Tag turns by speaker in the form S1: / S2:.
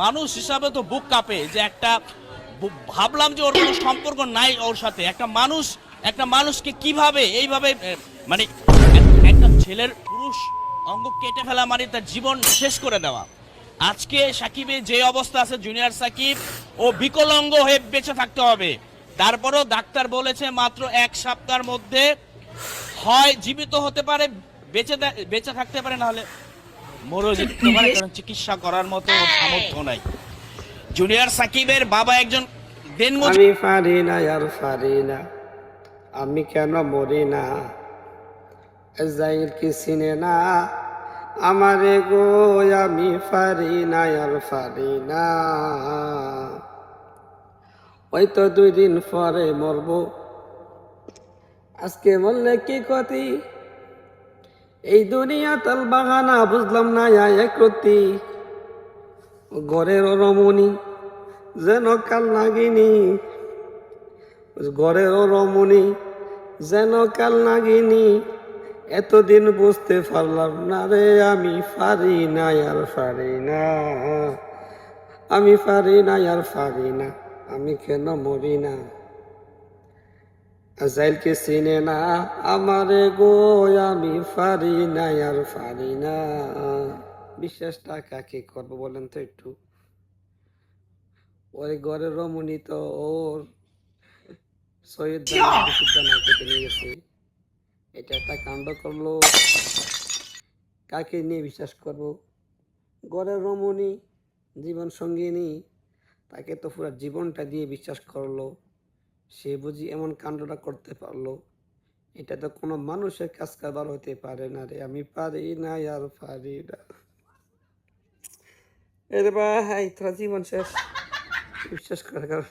S1: মানুষ হিসাবে তো বুক কাঁপে যে একটা ভাবলাম যে ওর কোনো সম্পর্ক নাই ওর সাথে। একটা মানুষকে কিভাবে এইভাবে মানে একটা ছেলের পুরুষ অঙ্গ কেটে ফেলা মানে তার জীবন শেষ করে দেওয়া। আজকে সাকিবের যে অবস্থা আছে, জুনিয়র সাকিব ও বিকলাঙ্গ হয়ে বেঁচে থাকতে হবে। তারপরও ডাক্তার বলেছে মাত্র 1 সপ্তাহের মধ্যে হয় জীবিত হতে পারে, বেঁচে থাকতে পারে, নাহলে মরেও যেতে পারে, কারণ চিকিৎসা করার মতো ওর সামর্থ্য নাই। জুনিয়র সাকিবের বাবা একজন
S2: আমি পারি না আর পারি না, আমি কেন মরি না, আজরাইল কি চিনে না আমারে গো, আমি পারি না আর পারি না। ওই তো 2 দিন পরে মরবো, আজকে বললে কি ক্ষতি, এই দুনিয়া তাল বাগানা বুঝলাম না এক রতি, ঘরের রমণী যেন কাল নাগিনী, ঘরের রমণী যেন কাল নাগিনী, এতদিন বুঝতে পারলাম না রে, আমি পারি না আর পারি না, আমি পারি না আর পারি না, আমি কেন মরি না, আজরাইলকে চিনে না আমারে গো, আমি পারি না আর পারি না। বিশ্বাসটা কাকে করবো বলেন তো একটু? ওই ঘরের রমণী তো ওর সৈয়দ দানা কেটে নিয়ে গেছে, এটা একটা কাণ্ড করলো, কাকে নিয়ে বিশ্বাস করব? ঘরের রমণী, জীবন সঙ্গিনী, তাকে তো পুরো জীবনটা দিয়ে বিশ্বাস করলো, সে বুঝি এমন কাণ্ডটা করতে পারলো? এটা তো কোনো মানুষের কাজ কারবার হতে পারে না রে, আমি পারি না আর পারি না। এর ভাই তোরা জীবন শেষ, বিশ্বাস করার কারণ